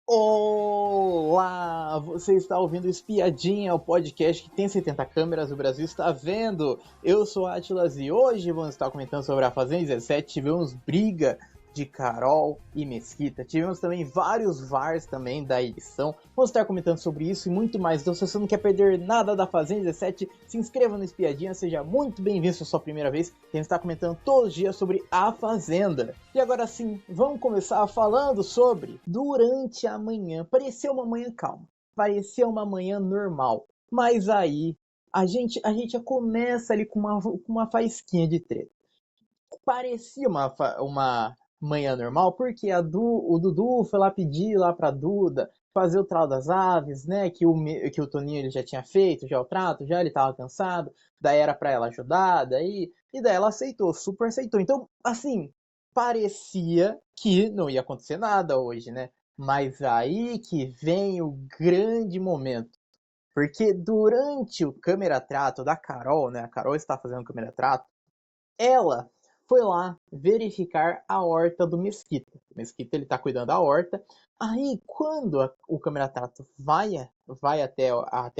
Olá! Você está ouvindo Espiadinha, o podcast que tem 70 câmeras, o Brasil está vendo. Eu sou Atlas e hoje vamos estar comentando sobre a Fazenda 17. Tivemos briga de Carol e Mesquita. Tivemos também vários VARs também da edição. Vamos estar comentando sobre isso e muito mais. Então, se você não quer perder nada da Fazenda 17, se inscreva no Espiadinha, seja muito bem-vindo se é a sua primeira vez. A gente está comentando todos os dias sobre a Fazenda. E agora sim, vamos começar falando sobre durante a manhã. Parecia uma manhã calma, parecia uma manhã normal. Mas aí a gente já começa ali com uma faísquinha de treta. Parecia uma manhã normal, porque o Dudu foi lá pedir lá pra Duda fazer o trato das aves, né? Que o Toninho ele já tinha feito, já o trato, já ele tava cansado, daí era pra ela ajudar, e daí ela aceitou, super aceitou. Então, assim, parecia que não ia acontecer nada hoje, né? Mas aí que vem o grande momento. Porque durante o câmera trato da Carol, né? A Carol está fazendo o câmera trato, ela foi lá verificar a horta do Mesquita. O Mesquita ele tá cuidando da horta. Aí, quando o Cameratrato vai até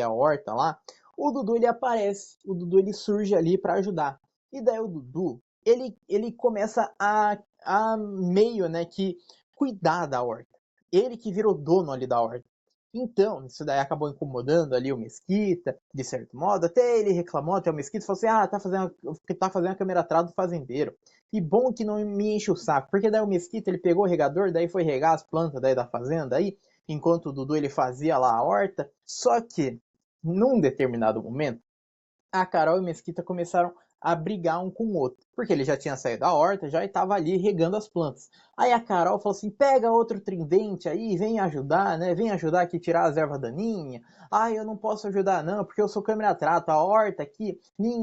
a horta lá, o Dudu ele aparece. O Dudu ele surge ali para ajudar. E daí o Dudu ele começa a meio, né, que cuidar da horta. Ele que virou dono ali da horta. Então, isso daí acabou incomodando ali o Mesquita, de certo modo. Até ele reclamou, até o Mesquita falou assim: ah, tá fazendo a câmera atrás do fazendeiro. E bom que não me enche o saco, porque daí o Mesquita ele pegou o regador, daí foi regar as plantas daí da fazenda aí, enquanto o Dudu ele fazia lá a horta. Só que, num determinado momento, a Carol e o Mesquita começaram a brigar um com o outro. Porque ele já tinha saído da horta, já estava ali regando as plantas. Aí a Carol falou assim: pega outro tridente aí, vem ajudar, né? Vem ajudar aqui a tirar as ervas daninhas. Ah, eu não posso ajudar, não, porque eu sou câmera trato. A horta aqui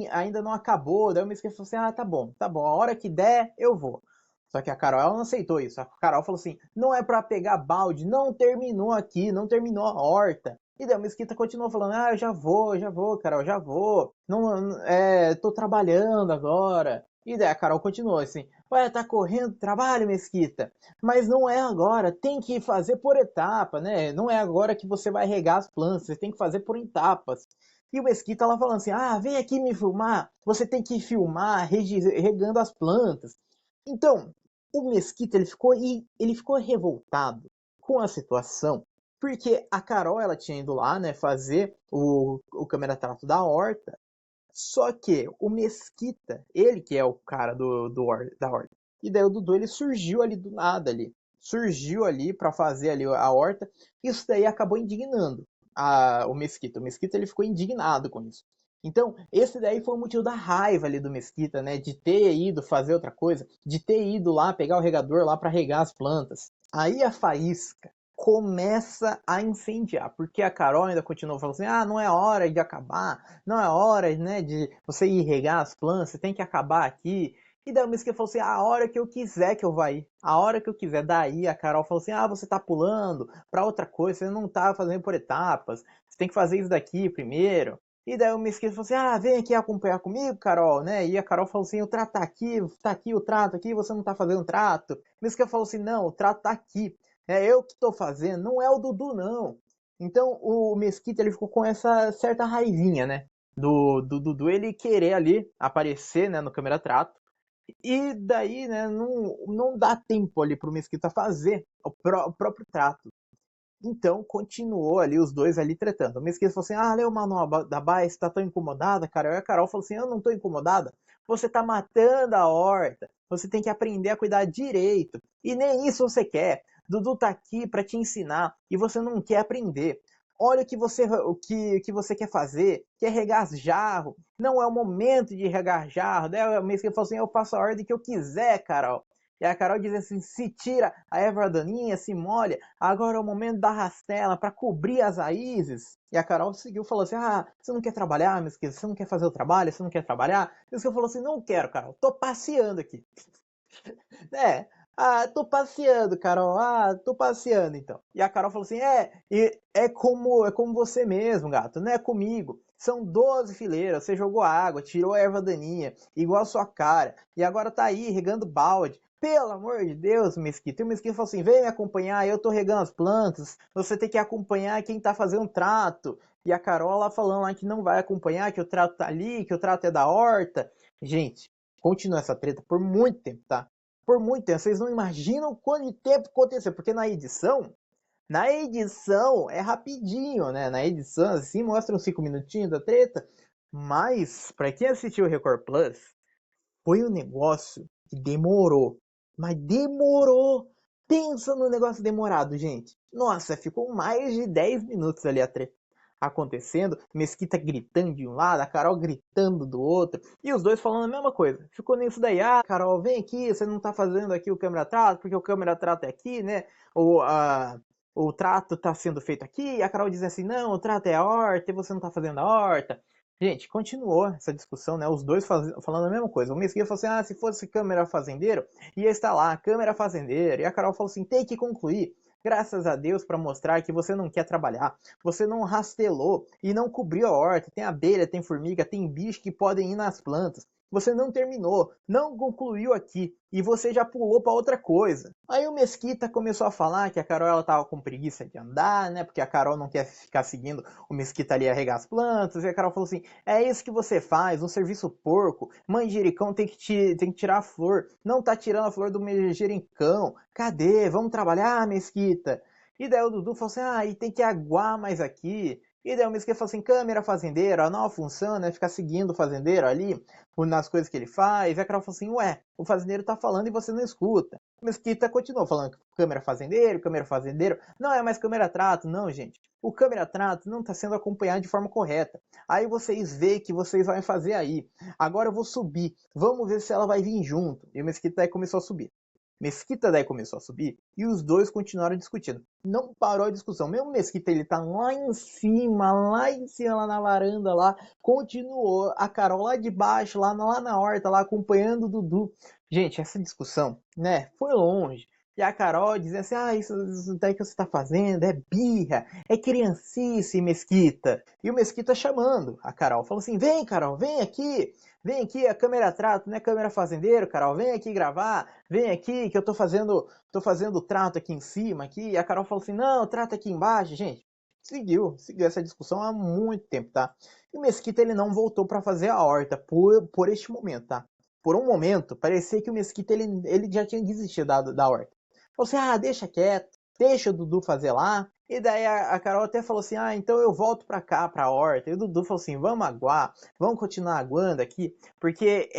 ainda não acabou. Daí o Mesquita falou assim: ah, tá bom, a hora que der, eu vou. Só que a Carol ela não aceitou isso. A Carol falou assim: não é para pegar balde, não terminou aqui, não terminou a horta. E daí o Mesquita continuou falando: ah, eu já vou, Carol, já vou. Não, tô trabalhando agora. E daí a Carol continuou assim: ué, tá correndo trabalho, Mesquita? Mas não é agora, tem que fazer por etapa, né? Não é agora que você vai regar as plantas, você tem que fazer por etapas. E o Mesquita lá falando assim: ah, vem aqui me filmar, você tem que filmar regando as plantas. Então, o Mesquita ele ficou revoltado com a situação, porque a Carol ela tinha ido lá, né, fazer o cameratrato da horta, só que o Mesquita, ele que é o cara da horta, e daí o Dudu ele surgiu ali do nada ali, surgiu ali para fazer ali a horta, isso daí acabou indignando o Mesquita. O Mesquita ele ficou indignado com isso. Então, esse daí foi o motivo da raiva ali do Mesquita, né? De ter ido fazer outra coisa, de ter ido lá pegar o regador lá para regar as plantas. Aí a faísca começa a incendiar, porque a Carol ainda continua falando assim: ah, não é hora de acabar, não é hora, né, de você ir regar as plantas, você tem que acabar aqui. E daí o Mesquita falou assim: a hora que eu quiser que eu vá ir, a hora que eu quiser. Daí a Carol falou assim: ah, você tá pulando para outra coisa, você não tá fazendo por etapas, você tem que fazer isso daqui primeiro. E daí o Mesquita falou assim: ah, vem aqui acompanhar comigo, Carol, né? E a Carol falou assim: o trato tá aqui o trato aqui, você não tá fazendo trato. O Mesquita falou assim: não, o trato tá aqui. É eu que estou fazendo, não é o Dudu, não. Então o Mesquita ele ficou com essa certa raivinha, né? Do Dudu ele querer ali aparecer, né, no câmera trato. E daí, né, não dá tempo ali pro Mesquita fazer o próprio trato. Então continuou ali os dois ali tretando. O Mesquita falou assim: ah, leu o manual da Baia, você tá tão incomodada, cara? E a Carol falou assim: eu não tô incomodada. Você tá matando a horta. Você tem que aprender a cuidar direito. E nem isso você quer. Dudu tá aqui para te ensinar e você não quer aprender. Olha o que você quer fazer, quer regar jarro. Não é o momento de regar jarro. Daí o Mesquita falou assim: eu faço a ordem que eu quiser, Carol. E a Carol diz assim: se tira a erva daninha, se molha, agora é o momento da rastela para cobrir as raízes. E a Carol seguiu falou assim: ah, você não quer trabalhar, meu querido? Você não quer fazer o trabalho? Você não quer trabalhar? E o Mesquita falou assim: não quero, Carol, tô passeando aqui. É, ah, tô passeando, Carol. Ah, tô passeando então. E a Carol falou assim: é como você mesmo, gato, não é comigo. São 12 fileiras, você jogou água, tirou a erva daninha, igual a sua cara, e agora tá aí regando balde. pelo amor de Deus, Mesquita. E o Mesquita falou assim, vem me acompanhar, eu tô regando as plantas, você tem que acompanhar quem tá fazendo trato. E a Carola falando lá que não vai acompanhar, que o trato tá ali, que o trato é da horta. Gente, continua essa treta por muito tempo, tá? Por muito tempo. Vocês não imaginam quanto tempo aconteceu, porque na edição é rapidinho, né? Na edição, assim, mostra uns 5 minutinhos da treta. Mas, pra quem assistiu o Record Plus, foi um negócio que demorou. Mas demorou! Pensa no negócio demorado, gente. Nossa, ficou mais de 10 minutos ali a treta acontecendo. Mesquita gritando de um lado, a Carol gritando do outro. E os dois falando a mesma coisa. Ficou nisso daí. Ah, Carol, vem aqui, você não tá fazendo aqui o câmera trato, porque o câmera trato é aqui, né? Ou o trato tá sendo feito aqui. E a Carol diz assim, não, o trato é a horta e você não tá fazendo a horta. Gente, continuou essa discussão, né? Os dois falando a mesma coisa. O Mesquita falou assim: ah, se fosse câmera fazendeiro, ia estar lá, câmera fazendeiro. E a Carol falou assim: tem que concluir. Graças a Deus para mostrar que você não quer trabalhar, você não rastelou e não cobriu a horta. Tem abelha, tem formiga, tem bicho que podem ir nas plantas. Você não terminou, não concluiu aqui e você já pulou para outra coisa. Aí o Mesquita começou a falar que a Carol ela tava com preguiça de andar, né? Porque a Carol não quer ficar seguindo o Mesquita ali a regar as plantas. E a Carol falou assim: é isso que você faz, um serviço porco. Manjericão tem que tirar a flor. Não tá tirando a flor do manjericão. Cadê? Vamos trabalhar, Mesquita. E daí o Dudu falou assim: ah, e tem que aguar mais aqui. E daí o Mesquita falou assim: câmera fazendeiro, a nova função, né? Ficar seguindo o fazendeiro ali nas coisas que ele faz. E a Carol falou assim: ué, o fazendeiro tá falando e você não escuta. O Mesquita continuou falando câmera fazendeiro. Não é mais câmera trato, não, gente. O câmera trato não está sendo acompanhado de forma correta. Aí vocês veem que vocês vão fazer aí. Agora eu vou subir. Vamos ver se ela vai vir junto. E o Mesquita daí começou a subir. Mesquita daí começou a subir e os dois continuaram discutindo. Não parou a discussão. Mesmo o Mesquita, ele tá lá em cima, lá na varanda, lá. Continuou. A Carol lá de baixo, lá na horta, lá acompanhando o Dudu. Gente, essa discussão, né, foi longe. E a Carol dizia assim, ah, isso daí que você tá fazendo é birra, é criancice, Mesquita. E o Mesquita chamando a Carol. Falou assim, vem, Carol, vem aqui. Vem aqui, a câmera trato, não é câmera fazendeiro, Carol. Vem aqui gravar. Vem aqui que eu tô fazendo trato aqui em cima. Aqui. E a Carol falou assim, não, trato aqui embaixo. Gente, seguiu essa discussão há muito tempo, tá? E o Mesquita, ele não voltou para fazer a horta por este momento, tá? Por um momento, parecia que o Mesquita, ele já tinha desistido da horta. Falou assim, ah, deixa quieto, deixa o Dudu fazer lá. E daí a Carol até falou assim, ah, então eu volto pra cá, pra horta. E o Dudu falou assim, vamos aguar, vamos continuar aguando aqui, porque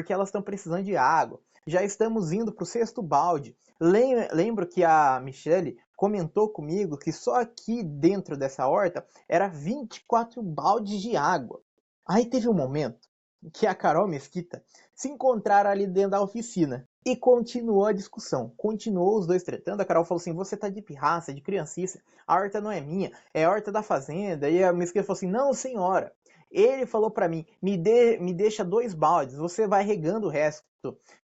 elas estão precisando de água. Já estamos indo pro sexto balde. Lembro que a Michelle comentou comigo que só aqui dentro dessa horta era 24 baldes de água. Aí teve um momento que a Carol Mesquita se encontraram ali dentro da oficina. E continuou a discussão. Continuou os dois tretando. A Carol falou assim: você tá de pirraça, de criancice. A horta não é minha, é a horta da fazenda. E a Mesquita falou assim: não, senhora. Ele falou para mim: me deixa 2 baldes, você vai regando o resto.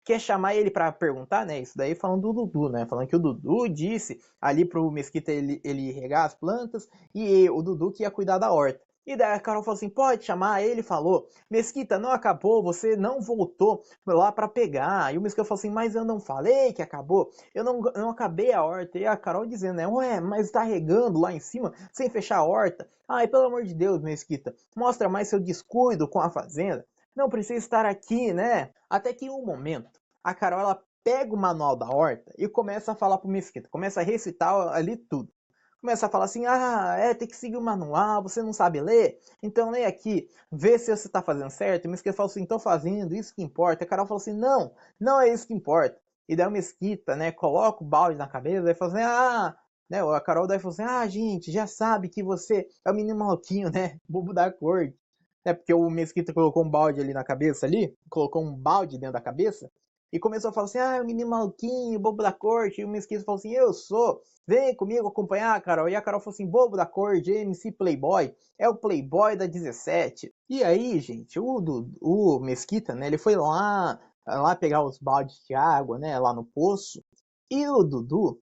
Quer chamar ele para perguntar, né? Isso daí falando do Dudu, né? Falando que o Dudu disse ali pro Mesquita ele regar as plantas e o Dudu que ia cuidar da horta. E daí a Carol falou assim: pode chamar. Ele falou: Mesquita, não acabou, você não voltou lá para pegar. E o Mesquita falou assim: mas eu não falei que acabou, eu não acabei a horta. E a Carol dizendo, né? Ué, mas tá regando lá em cima sem fechar a horta. Ai, pelo amor de Deus, Mesquita, mostra mais seu descuido com a fazenda. Não precisa estar aqui, né? Até que em um momento, a Carol ela pega o manual da horta e começa a falar pro Mesquita, começa a recitar ali tudo. Começa a falar assim, ah, tem que seguir o manual, você não sabe ler? Então lê aqui, vê se você está fazendo certo. O Mesquita fala assim, estou fazendo, isso que importa. A Carol fala assim, não, não é isso que importa. E daí o Mesquita, né, coloca o balde na cabeça e fala assim, né, a Carol daí fala assim, gente, já sabe que você é o menino maluquinho, né, bobo da corte. É porque o Mesquita colocou um balde ali na cabeça ali, colocou um balde dentro da cabeça, e começou a falar assim, o menino maluquinho, bobo da corte. E o Mesquita falou assim, eu sou. Vem comigo acompanhar a Carol. E a Carol falou assim, bobo da corte, MC Playboy. É o Playboy da 17. E aí, gente, o Mesquita, né, ele foi lá pegar os baldes de água, né, lá no poço. E o Dudu,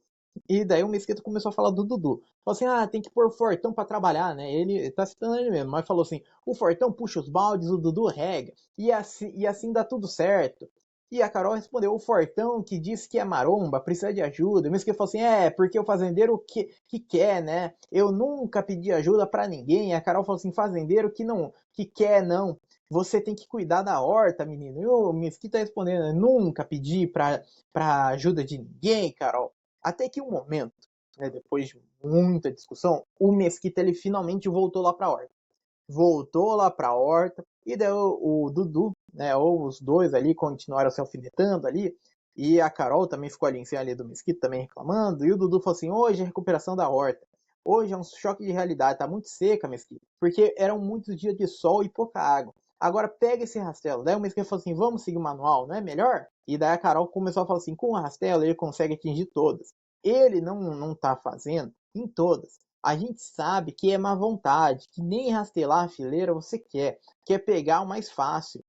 e daí o Mesquita começou a falar do Dudu. Falou assim, tem que pôr o Fortão pra trabalhar, né? Ele tá citando ele mesmo, mas falou assim, o Fortão puxa os baldes, o Dudu rega. E assim dá tudo certo. E a Carol respondeu, o Fortão que disse que é maromba, precisa de ajuda. O Mesquita falou assim, porque o fazendeiro que quer, né? Eu nunca pedi ajuda pra ninguém. E a Carol falou assim, fazendeiro que não, que quer, não. Você tem que cuidar da horta, menino. E o Mesquita respondendo, nunca pedi pra ajuda de ninguém, Carol. Até que um momento, né, depois de muita discussão, o Mesquita ele finalmente voltou lá pra horta. Voltou lá pra horta e daí o Dudu, né, ou os dois ali continuaram se alfinetando ali, e a Carol também ficou ali em cima ali do Mesquita também reclamando, e o Dudu falou assim, hoje é recuperação da horta, hoje é um choque de realidade, tá muito seca, Mesquita, porque eram muitos dias de sol e pouca água. Agora pega esse rastelo. Daí o Mesquita falou assim, vamos seguir o manual, não é melhor? E daí a Carol começou a falar assim, com o rastelo ele consegue atingir todas. Ele não tá fazendo em todas. A gente sabe que é má vontade, que nem rastelar a fileira você quer pegar o mais fácil.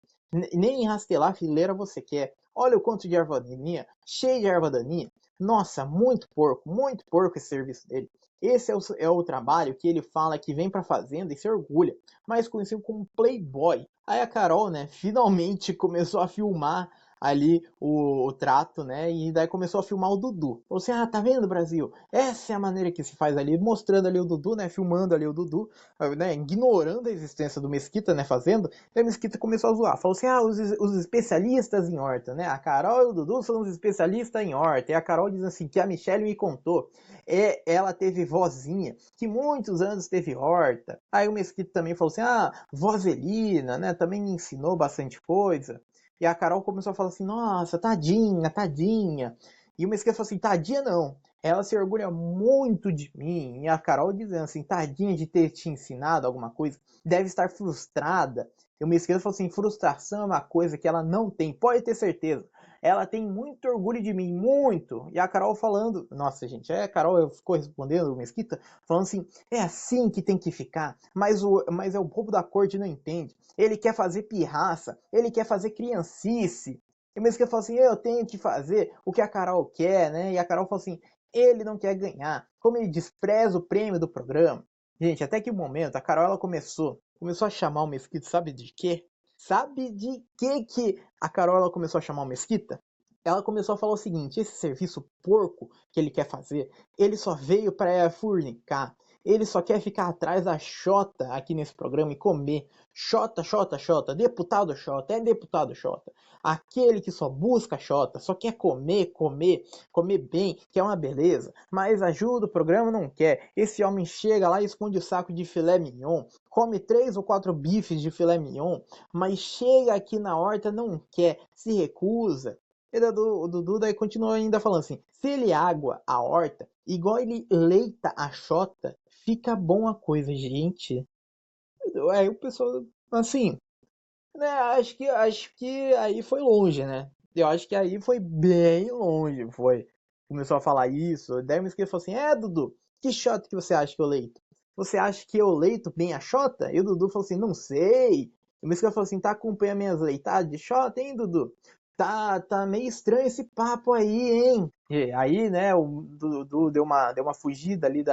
Nem rastelar a fileira você quer. Olha o quanto de erva daninha, cheio de erva daninha. Nossa, muito porco esse serviço dele. Esse é o trabalho que ele fala que vem pra fazenda e se orgulha, mas conhecido como playboy. Aí a Carol, né, finalmente começou a filmar ali o trato, né? E daí começou a filmar o Dudu. Falou assim, tá vendo, Brasil? Essa é a maneira que se faz ali, mostrando ali o Dudu, né? Filmando ali o Dudu, né? Ignorando a existência do Mesquita, né? Fazendo. E a Mesquita começou a zoar. Falou assim, os especialistas em horta, né? A Carol e o Dudu são os especialistas em horta. E a Carol diz assim, que a Michelle me contou. Ela teve vozinha, que muitos anos teve horta. Aí o Mesquita também falou assim, vozelina, né? Também me ensinou bastante coisa. E a Carol começou a falar assim, nossa, tadinha, tadinha. E o Mesquita falou assim, tadinha não. Ela se orgulha muito de mim. E a Carol dizendo assim, tadinha de ter te ensinado alguma coisa. Deve estar frustrada. E o Mesquita falou assim, frustração é uma coisa que ela não tem. Pode ter certeza. Ela tem muito orgulho de mim, muito. E a Carol falando, nossa gente, a Carol ficou respondendo o Mesquita, falando assim, é assim que tem que ficar. Mas é o povo da corte não entende. Ele quer fazer pirraça, ele quer fazer criancice. E mesmo que ele fala assim, eu tenho que fazer o que a Carol quer, né? E a Carol fala assim, ele não quer ganhar. Como ele despreza o prêmio do programa. Gente, até que momento a Carol ela começou a chamar o Mesquita, sabe de quê? Sabe de que a Carol ela começou a chamar o Mesquita? Ela começou a falar o seguinte, esse serviço porco que ele quer fazer, ele só veio para furnicar. Ele só quer ficar atrás da Xota aqui nesse programa e comer. Xota, Xota, Xota, deputado Xota, é deputado Xota. Aquele que só busca Xota, só quer comer bem, que é uma beleza. Mas ajuda o programa não quer. Esse homem chega lá e esconde o saco de filé mignon, come 3 ou 4 bifes de filé mignon, mas chega aqui na horta não quer, se recusa. E o Dudu daí continua ainda falando assim, se ele água a horta, igual ele leita a Xota, fica bom a coisa, gente. Aí o pessoal, assim, né, acho que aí foi longe, né? Eu acho que aí foi bem longe, foi. Começou a falar isso, daí o Mesquita falou assim, Dudu, que Xota que você acha que eu leito? Você acha que eu leito bem a Xota? E o Dudu falou assim, não sei. E o Mesquita falou assim, tá acompanhando minhas leitadas de Xota, hein, Dudu? Tá meio estranho esse papo aí, hein? E aí, né, o Dudu deu uma fugida ali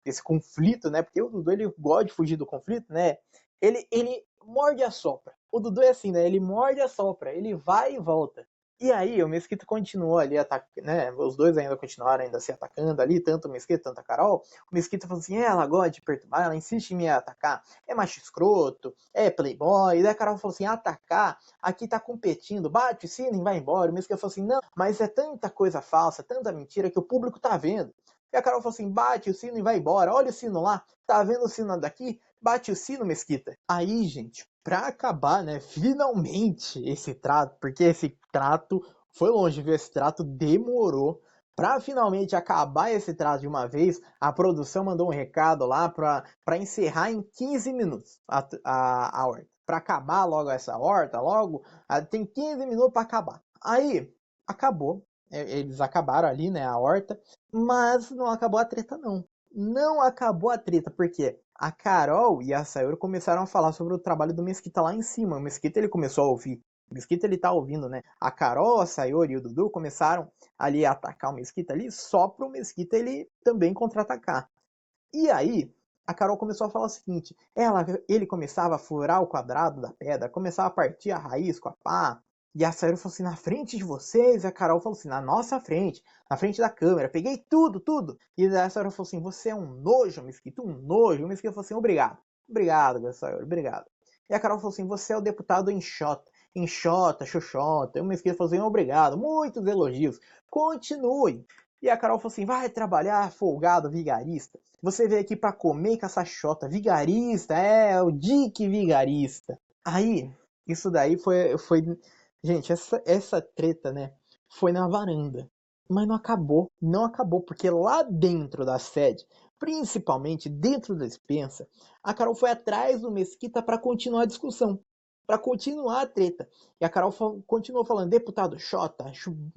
desse conflito, né? Porque o Dudu, ele gosta de fugir do conflito, né? Ele morde e assopra. O Dudu é assim, né? Ele morde e assopra, ele vai e volta. E aí, o Mesquita continuou ali, né? Os dois ainda continuaram ainda se atacando ali, tanto o Mesquita, tanto a Carol. O Mesquita falou assim, ela gosta de perturbar, ela insiste em me atacar. É macho escroto, é playboy. E daí a Carol falou assim, atacar, aqui tá competindo, bate o sino e vai embora. O Mesquita falou assim, não, mas é tanta coisa falsa, tanta mentira que o público tá vendo. E a Carol falou assim, bate o sino e vai embora. Olha o sino lá, tá vendo o sino daqui? Bate o sino, Mesquita. Aí, gente, pra acabar, né, finalmente esse trato, porque esse trato foi longe, viu? Esse trato demorou. Pra finalmente acabar esse trato de uma vez, a produção mandou um recado lá pra encerrar em 15 minutos a horta. Pra acabar logo essa horta, logo, tem 15 minutos pra acabar. Aí, acabou. Eles acabaram ali, né, a horta, mas não acabou a treta, não. Não acabou a treta, porque a Carol e a Sayuri começaram a falar sobre o trabalho do Mesquita lá em cima. O Mesquita ele começou a ouvir. O Mesquita ele tá ouvindo, né? A Carol, a Sayuri e o Dudu começaram ali a atacar o Mesquita ali só pro Mesquita ele também contra-atacar. E aí, a Carol começou a falar o seguinte: ele começava a furar o quadrado da pedra, começava a partir a raiz com a pá. E a Sayori falou assim, na frente de vocês? E a Carol falou assim, na nossa frente, na frente da câmera. Peguei tudo, tudo. E a Sayori falou assim, você é um nojo, Mesquita, um nojo. E o Mesquita falou assim, obrigado. Obrigado, Sayori, obrigado. E a Carol falou assim, você é o deputado Enxota, Xoxota. E o Mesquita falou assim, obrigado, muitos elogios. Continue. E a Carol falou assim, vai trabalhar, folgado, vigarista. Você veio aqui pra comer com essa xota. Vigarista, o Dick vigarista. Aí, isso daí foi gente, essa treta, né, foi na varanda. Mas não acabou. Não acabou, porque lá dentro da sede, principalmente dentro da despensa, a Carol foi atrás do Mesquita para continuar a discussão. Para continuar a treta. E a Carol continuou falando, deputado Xota,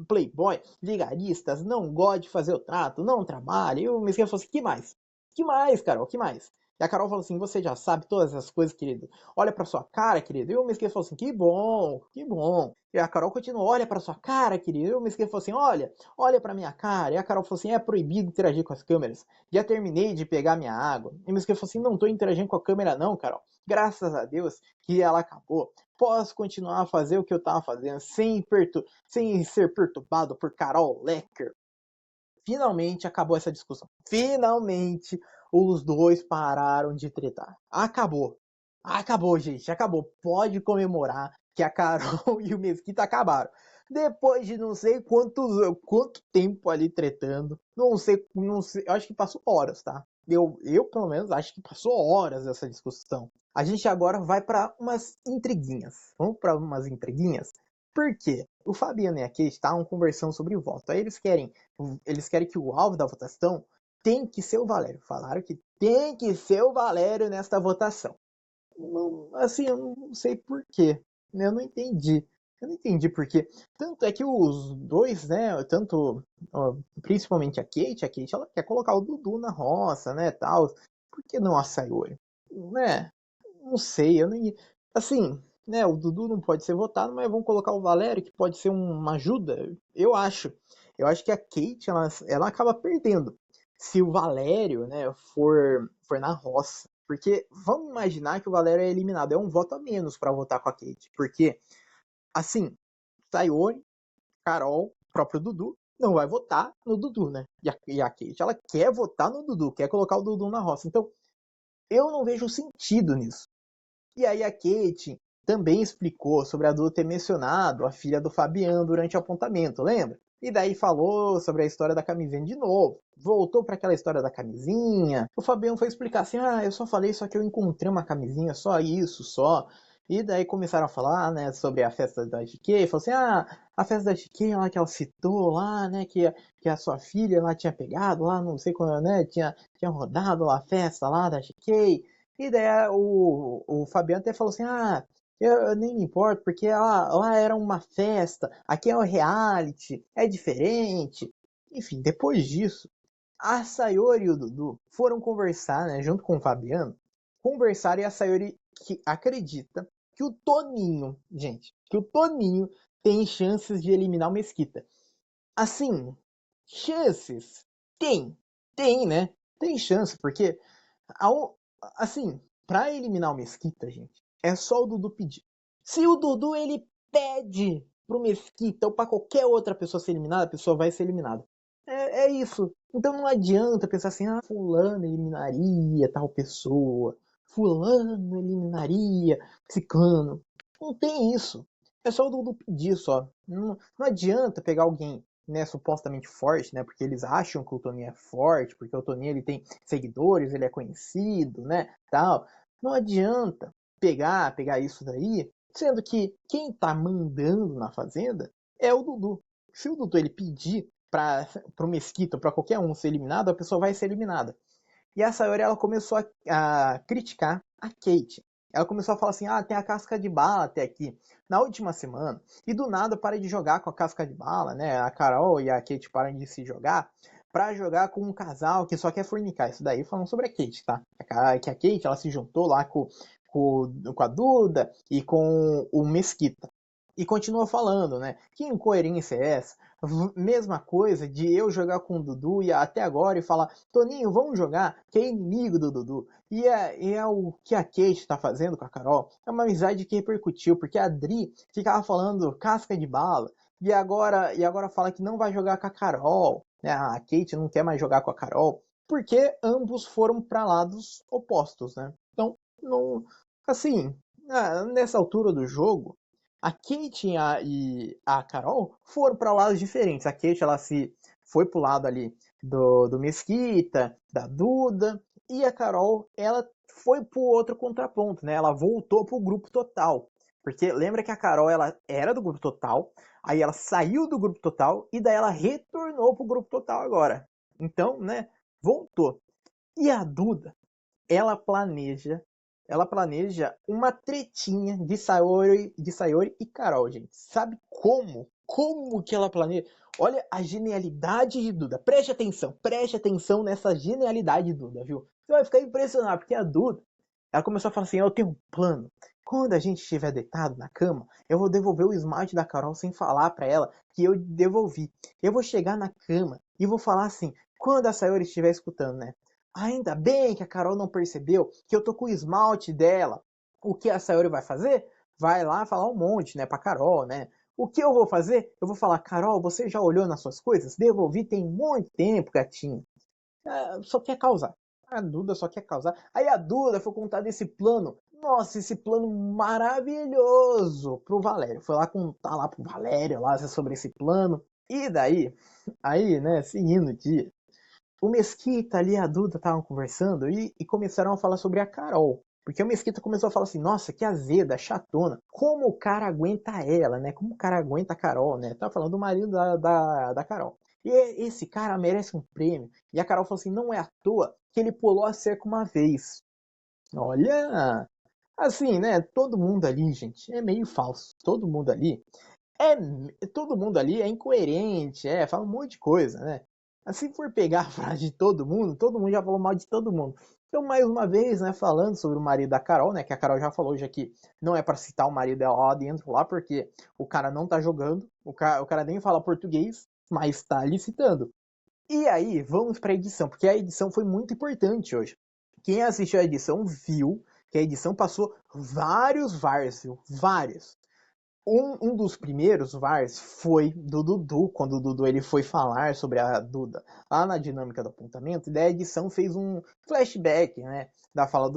playboy, vigaristas, não gosta de fazer o trato, não trabalha. E o Mesquita falou assim, que mais? Que mais, Carol? Que mais? E a Carol falou assim, você já sabe todas essas coisas, querido. Olha pra sua cara, querido. E o Mesquita falou assim, que bom, que bom. E a Carol continuou, olha pra sua cara, querido. E o Mesquita falou assim, olha pra minha cara. E a Carol falou assim, é proibido interagir com as câmeras. Já terminei de pegar minha água. E o Mesquita falou assim, não tô interagindo com a câmera não, Carol. Graças a Deus que ela acabou. Posso continuar a fazer o que eu tava fazendo sem ser perturbado por Carol Lecker. Finalmente acabou essa discussão. Finalmente os dois pararam de tretar. Acabou. Acabou, gente. Acabou. Pode comemorar que a Carol e o Mesquita acabaram. Depois de não sei quanto tempo ali tretando. Não sei. Eu acho que passou horas, tá? Eu, pelo menos, acho que passou horas essa discussão. A gente agora vai para umas intriguinhas. Vamos para umas intriguinhas? Por quê? O Fabiano e a Kate estavam conversando sobre o voto. Aí eles querem que o alvo da votação tem que ser o Valério. Falaram que tem que ser o Valério nesta votação. Não, assim, eu não sei por quê. Eu não entendi. Eu não entendi por quê. Tanto é que os dois, né, principalmente a Kate, ela quer colocar o Dudu na roça, né, tal. Por que não a Sayori? Né? Não sei, eu nem. Assim, né? O Dudu não pode ser votado, mas vamos colocar o Valério, que pode ser uma ajuda. Eu acho. Eu acho que a Kate, ela acaba perdendo. Se o Valério, né, for na roça. Porque vamos imaginar que o Valério é eliminado. É um voto a menos para votar com a Kate. Porque, assim, Sayori, Carol, próprio Dudu, não vai votar no Dudu, né? E a Kate, ela quer votar no Dudu, quer colocar o Dudu na roça. Então, eu não vejo sentido nisso. E aí a Kate também explicou sobre a Duda ter mencionado a filha do Fabiano durante o apontamento, lembra? E daí falou sobre a história da camisinha de novo. Voltou para aquela história da camisinha. O Fabiano foi explicar assim: eu só falei, só que eu encontrei uma camisinha, só isso, só. E daí começaram a falar, né, sobre a festa da GK. Falou assim: a festa da GK lá que ela citou lá, né, que a sua filha lá tinha pegado lá, não sei quando, né, tinha rodado lá a festa lá da GK. E daí o Fabiano até falou assim: eu nem me importo, porque lá era uma festa, aqui é um reality, é diferente. Enfim, depois disso, a Sayori e o Dudu foram conversar, né, junto com o Fabiano, conversaram e a Sayori que acredita que o Toninho, gente, que o Toninho tem chances de eliminar o Mesquita. Assim, chances tem, né? Tem chance, porque assim, pra eliminar o Mesquita, gente, é só o Dudu pedir. Se o Dudu ele pede pro Mesquita ou pra qualquer outra pessoa ser eliminada, a pessoa vai ser eliminada. É isso. Então não adianta pensar assim, fulano eliminaria tal pessoa, fulano eliminaria ciclano. Não tem isso. É só o Dudu pedir só. Não adianta pegar alguém, né, supostamente forte, né, porque eles acham que o Toninho é forte, porque o Toninho ele tem seguidores, ele é conhecido, né, tal. Não adianta pegar isso daí, sendo que quem tá mandando na fazenda é o Dudu. Se o Dudu ele pedir para o Mesquita, para qualquer um ser eliminado, a pessoa vai ser eliminada. E a Sayori ela começou a criticar a Kate. Ela começou a falar assim: tem a casca de bala até aqui. Na última semana, e do nada para de jogar com a casca de bala, né? A Carol e a Kate param de se jogar para jogar com um casal que só quer fornicar. Isso daí falando sobre a Kate, tá? Que a Kate ela se juntou lá com a Duda e com o Mesquita. E continua falando, né? Que incoerência é essa? Mesma coisa de eu jogar com o Dudu e até agora e falar, Toninho, vamos jogar, que é inimigo do Dudu. E é o que a Kate está fazendo com a Carol. É uma amizade que repercutiu, porque a Dri ficava falando casca de bala, e agora fala que não vai jogar com a Carol. Né? A Kate não quer mais jogar com a Carol, porque ambos foram para lados opostos, né? Então, não, assim, nessa altura do jogo, a Kate e a Carol foram para lados diferentes. A Kate ela se foi pro lado ali do Mesquita, da Duda, e a Carol ela foi pro outro contraponto, né? Ela voltou pro grupo total. Porque lembra que a Carol ela era do grupo total, aí ela saiu do grupo total e daí ela retornou pro grupo total agora. Então, né, voltou. E a Duda, ela planeja ela planeja uma tretinha de Sayori e Carol, gente. Sabe como? Como que ela planeja? Olha a genialidade de Duda. Preste atenção nessa genialidade de Duda, viu? Você vai ficar impressionado, porque a Duda, ela começou a falar assim, eu tenho um plano. Quando a gente estiver deitado na cama, eu vou devolver o esmalte da Carol sem falar pra ela que eu devolvi. Eu vou chegar na cama e vou falar assim, quando a Sayori estiver escutando, né? Ainda bem que a Carol não percebeu que eu tô com o esmalte dela. O que a Sayori vai fazer? Vai lá falar um monte, né, pra Carol, né? O que eu vou fazer? Eu vou falar, Carol, você já olhou nas suas coisas? Devolvi tem muito tempo, gatinho. Só quer causar. A Duda só quer causar. Aí a Duda foi contar desse plano. Nossa, esse plano maravilhoso pro Valério. Foi lá contar lá pro Valério lá sobre esse plano. E daí, aí, né, seguindo o dia, o Mesquita ali e a Duda estavam conversando e começaram a falar sobre a Carol. Porque o Mesquita começou a falar assim, nossa, que azeda, chatona. Como o cara aguenta ela, né? Como o cara aguenta a Carol, né? Tá falando do marido da Carol. E esse cara merece um prêmio. E a Carol falou assim, não é à toa que ele pulou a cerca uma vez. Olha, assim, né? Todo mundo ali, gente, é meio falso. Todo mundo ali é incoerente, fala um monte de coisa, né? Assim, se for pegar a frase de todo mundo já falou mal de todo mundo. Então, mais uma vez, né, falando sobre o marido da Carol, né, que a Carol já falou já que não é para citar o marido dela lá dentro, lá, porque o cara não tá jogando, o cara nem fala português, mas tá ali citando. E aí, vamos pra edição, porque a edição foi muito importante hoje. Quem assistiu a edição viu que a edição passou vários VARs, viu? Vários. Um dos primeiros VARs foi do Dudu, quando o Dudu ele foi falar sobre a Duda lá na dinâmica do apontamento, e da edição fez um flashback, né, da fala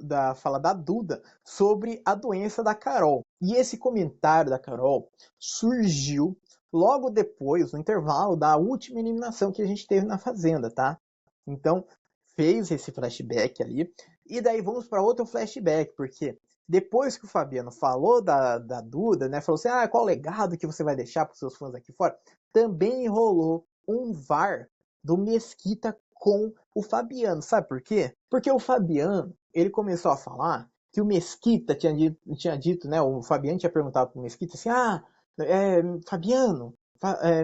da fala da Duda sobre a doença da Carol. E esse comentário da Carol surgiu logo depois, no intervalo da última eliminação que a gente teve na Fazenda, tá? Então, fez esse flashback ali, e daí vamos para outro flashback, porque depois que o Fabiano falou da Duda, né, falou assim, qual legado que você vai deixar para os seus fãs aqui fora, também rolou um VAR do Mesquita com o Fabiano, sabe por quê? Porque o Fabiano, ele começou a falar que o Mesquita tinha dito, né, o Fabiano tinha perguntado pro Mesquita assim, Fabiano,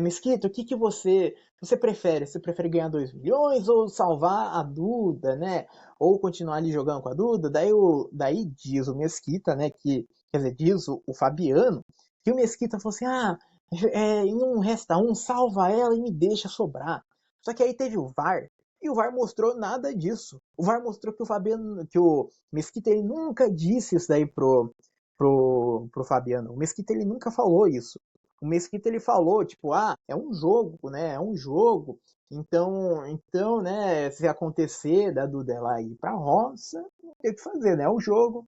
Mesquita, o que você prefere? Você prefere ganhar 2 milhões ou salvar a Duda, né? Ou continuar ali jogando com a Duda? Daí diz o Mesquita, né? Quer dizer, diz o Fabiano, que o Mesquita falou assim: em um resta um, salva ela e me deixa sobrar. Só que aí teve o VAR, e o VAR mostrou nada disso. O VAR mostrou que o Fabiano, que o Mesquita ele nunca disse isso daí pro Fabiano. O Mesquita ele nunca falou isso. O Mesquita ele falou, tipo, é um jogo, né? É um jogo. Então, né, se acontecer da Duda ela ir pra roça, não tem o que fazer, né? É o jogo,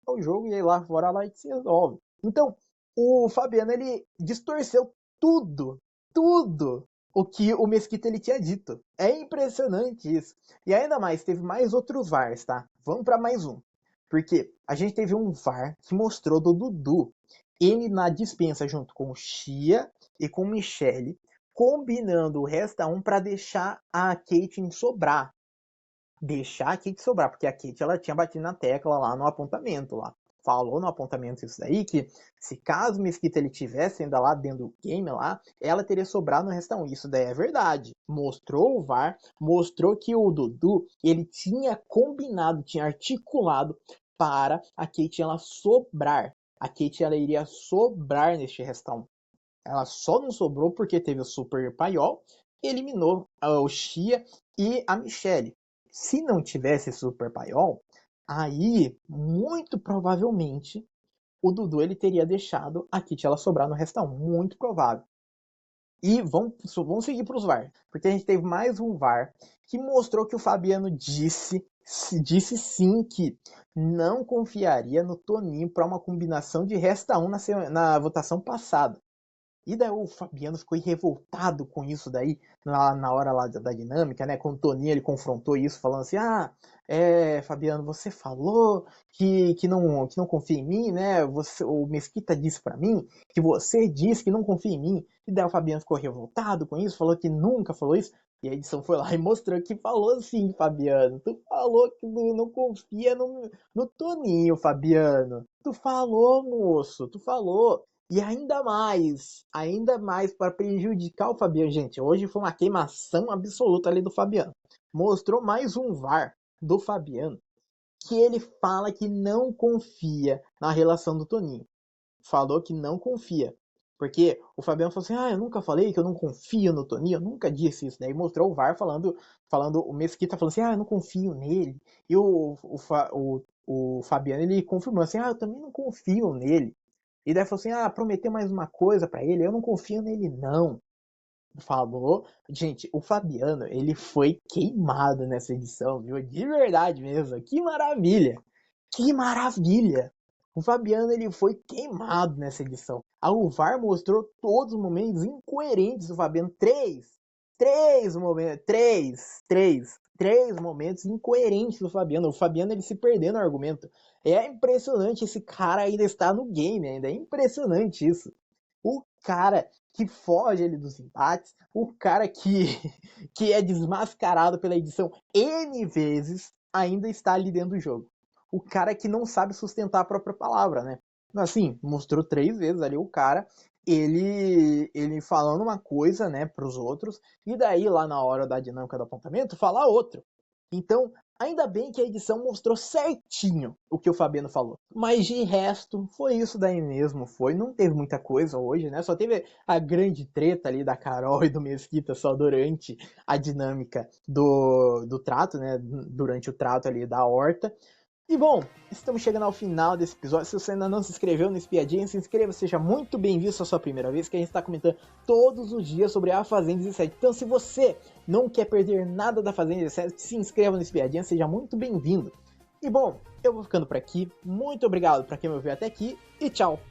e aí lá fora lá se resolve. Então, o Fabiano, ele distorceu tudo o que o Mesquita ele tinha dito. É impressionante isso. E ainda mais, teve mais outros VARs, tá? Vamos para mais um. Porque a gente teve um VAR que mostrou do Dudu. Ele na dispensa junto com o Chia e com o Michele, combinando o resta um para deixar a Kate sobrar. Deixar a Kate sobrar, porque a Kate ela tinha batido na tecla lá no apontamento lá. Falou no apontamento isso daí, que se caso o Mesquita ele tivesse ainda lá dentro do game lá, ela teria sobrado no resta um. Isso daí é verdade. Mostrou o VAR, mostrou que o Dudu, ele tinha combinado, tinha articulado para a Kate ela sobrar. A Kate ela iria sobrar neste resta um. Ela só não sobrou porque teve o Super Paiol e eliminou o Xia e a Michelle. Se não tivesse Super Paiol, aí, muito provavelmente, o Dudu ele teria deixado a Kitty ela sobrar no Resta 1. Muito provável. E vamos seguir para os VAR. Porque a gente teve mais um VAR que mostrou que o Fabiano disse sim que não confiaria no Toninho para uma combinação de Resta 1 na votação passada. E daí o Fabiano ficou revoltado com isso daí, na hora lá da dinâmica, né? Com o Toninho ele confrontou isso, falando assim, Fabiano, você falou que não confia em mim, né? O Mesquita disse pra mim que você disse que não confia em mim. E daí o Fabiano ficou revoltado com isso, falou que nunca falou isso. E a edição foi lá e mostrou que falou sim, Fabiano. Tu falou que não confia no Toninho, Fabiano. Tu falou, moço, tu falou. E ainda mais para prejudicar o Fabiano. Gente, hoje foi uma queimação absoluta ali do Fabiano. Mostrou mais um VAR do Fabiano que ele fala que não confia na relação do Toninho. Falou que não confia. Porque o Fabiano falou assim, eu nunca falei que eu não confio no Toninho, eu nunca disse isso, né? E mostrou o VAR falando o Mesquita falando assim, eu não confio nele. E o Fabiano, ele confirmou assim, eu também não confio nele. E daí falou assim, prometeu mais uma coisa pra ele, eu não confio nele não. Falou, gente, o Fabiano, ele foi queimado nessa edição, viu? De verdade mesmo, que maravilha! Que maravilha! O Fabiano, ele foi queimado nessa edição. A UVAR mostrou todos os momentos incoerentes do Fabiano. Três momentos incoerentes do Fabiano. O Fabiano, ele se perdeu no argumento. É impressionante, esse cara ainda está no game ainda. É impressionante isso. O cara que foge ali dos embates, o cara que é desmascarado pela edição N vezes, ainda está ali dentro do jogo. O cara que não sabe sustentar a própria palavra, né? Assim, mostrou 3 vezes ali o cara, ele falando uma coisa, né, pros outros, e daí lá na hora da dinâmica do apontamento, falar outra. Então, ainda bem que a edição mostrou certinho o que o Fabiano falou. Mas de resto, foi isso daí mesmo, foi. Não teve muita coisa hoje, né? Só teve a grande treta ali da Carol e do Mesquita só durante a dinâmica do trato, né? Durante o trato ali da horta. E bom, estamos chegando ao final desse episódio. Se você ainda não se inscreveu no Espiadinha, se inscreva, seja muito bem-vindo se é a sua primeira vez, que a gente está comentando todos os dias sobre a Fazenda 17. Então, se você não quer perder nada da Fazenda 17, se inscreva no Espiadinha, seja muito bem-vindo. E bom, eu vou ficando por aqui. Muito obrigado para quem me ouviu até aqui e tchau!